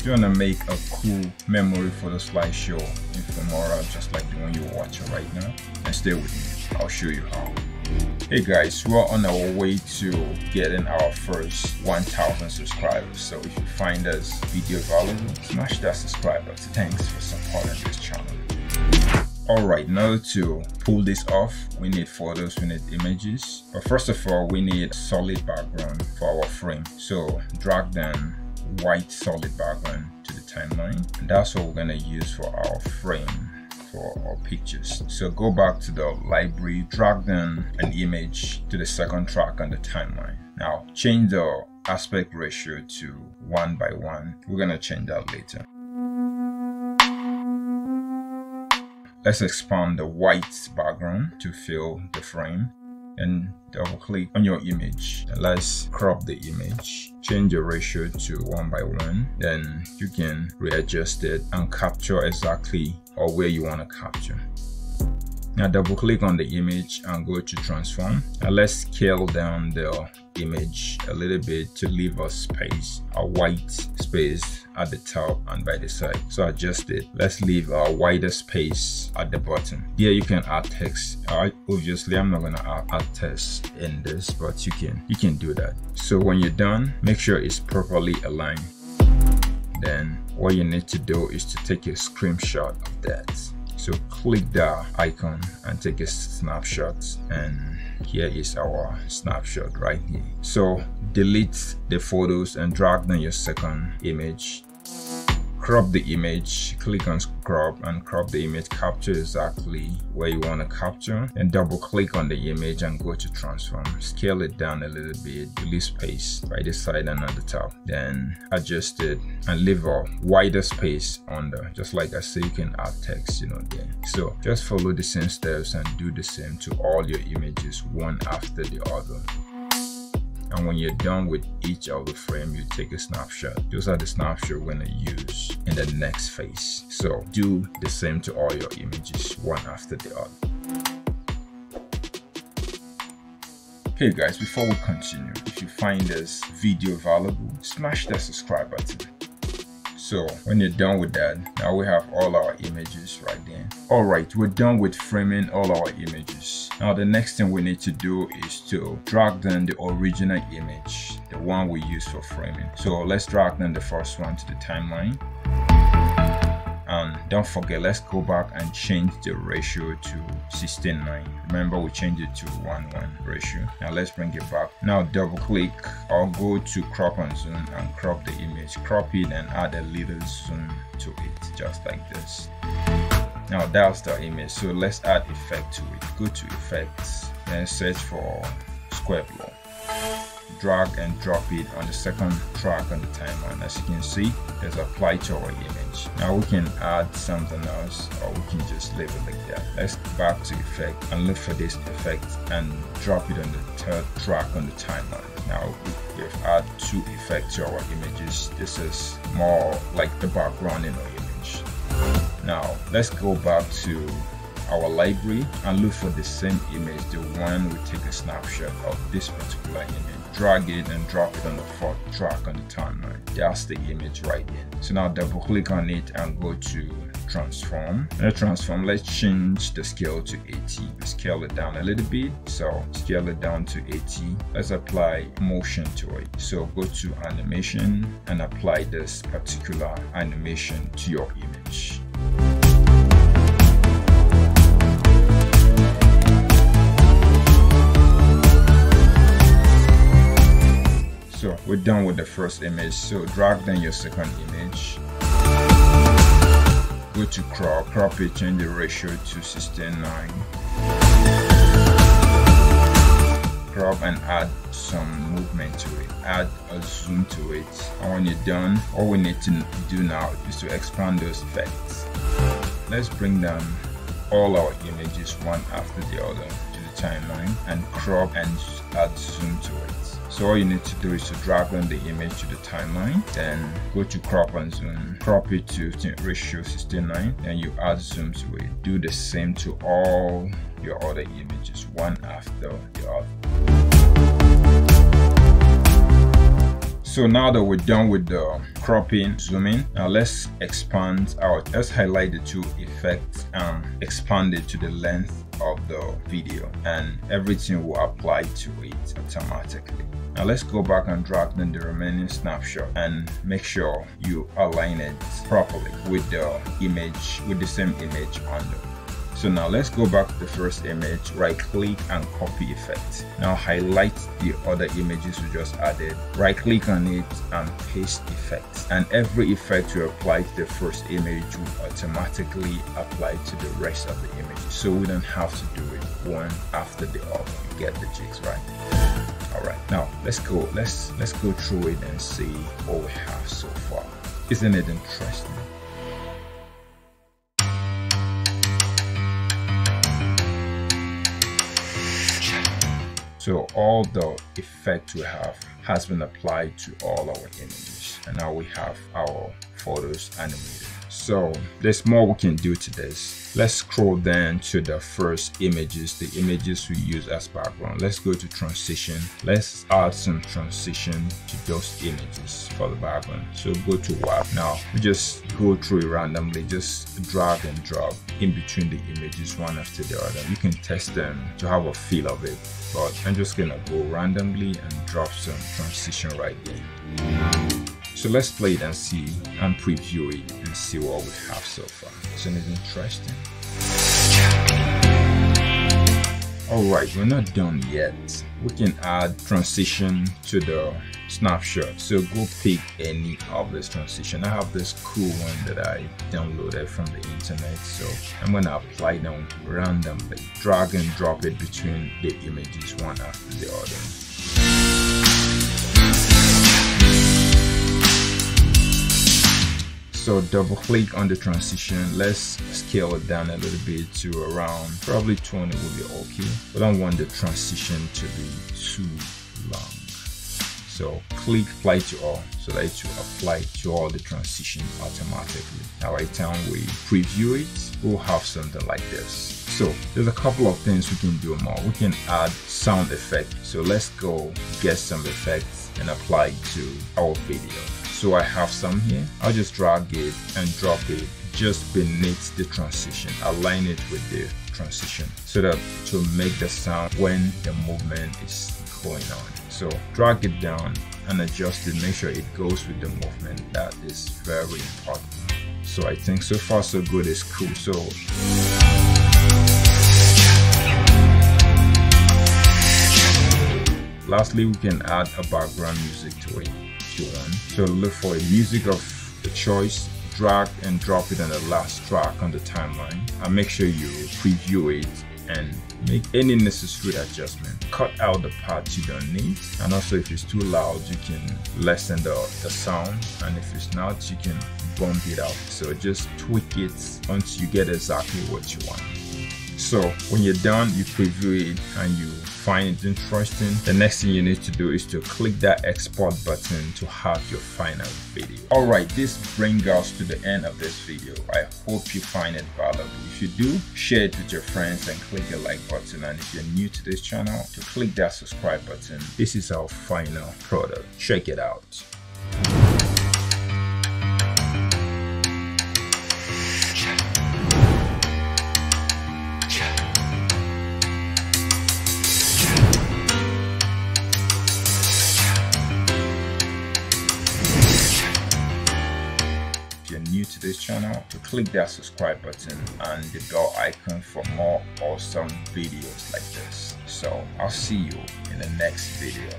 you want to make a cool memory for the slideshow in Filmora, just like the one you're watching right now, and stay with me. I'll show you how. Hey guys, we're on our way to getting our first 1,000 subscribers. So if you find this video valuable, smash that subscribe button. Thanks for supporting this channel. Alright, now to pull this off, we need photos, we need images. But first of all, we need solid background for our frame. So drag down white solid background to the timeline. And that's what we're gonna use for our frame for our pictures. So go back to the library, drag down an image to the second track on the timeline. Now change the aspect ratio to 1:1. We're gonna change that later. Let's expand the white background to fill the frame, and double click on your image and let's crop the image. Change the ratio to 1:1. Then you can readjust it and capture exactly or where you want to capture. Now double click on the image and go to transform, and let's scale down the image a little bit to leave a space, a white space at the top and by the side. So adjust it. Let's leave a wider space at the bottom. Here you can add text. Obviously I'm not gonna add text in this, but you can do that. So when you're done, make sure it's properly aligned. Then what you need to do is to take a screenshot of that. So click the icon and take a snapshot, and here is our snapshot right here. So delete the photos and drag down your second image. Crop the image, click on crop and crop the image, capture exactly where you want to capture, and double click on the image and go to transform. Scale it down a little bit, release space by the side and at the top. Then adjust it and leave a wider space under, just like I said, you can add text, there. So just follow the same steps and do the same to all your images, one after the other. And when you're done with each of the frame, you take a snapshot. Those are the snapshots we're gonna use in the next phase. So do the same to all your images, one after the other. Hey guys, before we continue, if you find this video valuable, smash that subscribe button. So when you're done with that, now we have all our images right there. Alright, we're done with framing all our images. Now the next thing we need to do is to drag down the original image, the one we use for framing. So let's drag down the first one to the timeline. And don't forget, let's go back and change the ratio to 16:9. Remember, we changed it to 1:1 ratio. Now let's bring it back. Now double click or go to crop and zoom and crop the image. Crop it and add a little zoom to it, just like this. Now that's the image. So let's add effect to it. Go to effects, then search for square blow. Drag and drop it on the second track on the timeline. As you can see, there's applied to our image. Now we can add something else, or we can just leave it like that. Let's go back to effect and look for this effect and drop it on the third track on the timeline. Now we've added two effects to our images. This is more like the background in our image. Now let's go back to our library and look for the same image, the one we take a snapshot of this particular image. Drag it and drop it on the fourth track on the timeline. That's the image right there. So now double click on it and go to transform. Let's change the scale to 80. Scale it down a little bit. So scale it down to 80. Let's apply motion to it. So go to animation and apply this particular animation to your image. So we're done with the first image. So drag down your second image. Go to crop it, change the ratio to 16:9. Crop and add some movement to it. Add a zoom to it. And when you're done, all we need to do now is to expand those effects. Let's bring down all our images one after the other to the timeline and crop and add zoom to it. So all you need to do is to drag down the image to the timeline, then go to crop and zoom, crop it to ratio 16:9, and you add zoom to it. Do the same to all your other images, one after the other. So now that we're done with the cropping, zooming, now let's expand out. Let's highlight the two effects and expand it to the length of the video, and everything will apply to it automatically. Now let's go back and drag in the remaining snapshot and make sure you align it properly with the image, with the same image under. So now let's go back to the first image, right click and copy effect. Now highlight the other images we just added, right click on it and paste effects. And every effect you apply to the first image will automatically apply to the rest of the images. So we don't have to do it one after the other. You get the jigs, right? Alright, now let's go through it and see what we have so far. Isn't it interesting? So all the effect we have has been applied to all our images, and now we have our photos animated. So there's more we can do to this. Let's scroll down to the first images, the images we use as background. Let's go to transition. Let's add some transition to those images for the background. So go to WAP. Now we just go through it randomly, just drag and drop in between the images one after the other. You can test them to have a feel of it, but I'm just gonna go randomly and drop some transition right there. So let's play it and see and preview it and see what we have so far. Isn't it interesting? Alright, we're not done yet. We can add transition to the snapshot. So go pick any of this transition. I have this cool one that I downloaded from the internet, so I'm gonna apply them randomly. Drag and drop it between the images one after the other. So double click on the transition. Let's scale it down a little bit to around probably 20 will be okay. We don't want the transition to be too long. So click apply to all so that it will apply to all the transition automatically. Now by the time we preview it, we'll have something like this. So there's a couple of things we can do more. We can add sound effect. So let's go get some effects and apply it to our video. So I have some here. I'll just drag it and drop it just beneath the transition. Align it with the transition so that to make the sound when the movement is going on. So drag it down and adjust it. Make sure it goes with the movement. That is very important. So I think so far so good. It's cool. So lastly, we can add a background music to it. So look for a music of the choice, drag and drop it on the last track on the timeline, and make sure you preview it and make any necessary adjustment. Cut out the parts you don't need, and also if it's too loud you can lessen the sound, and if it's not you can bump it out. So just tweak it until you get exactly what you want. So when you're done, you preview it and you find it interesting, the next thing you need to do is to click that export button to have your final video. Alright, this brings us to the end of this video. I hope you find it valuable. If you do, share it with your friends and click the like button, and if you're new to this channel, to click that subscribe button. This is our final product. Check it out. New to this channel, to click that subscribe button and the bell icon for more awesome videos like this. So I'll see you in the next video.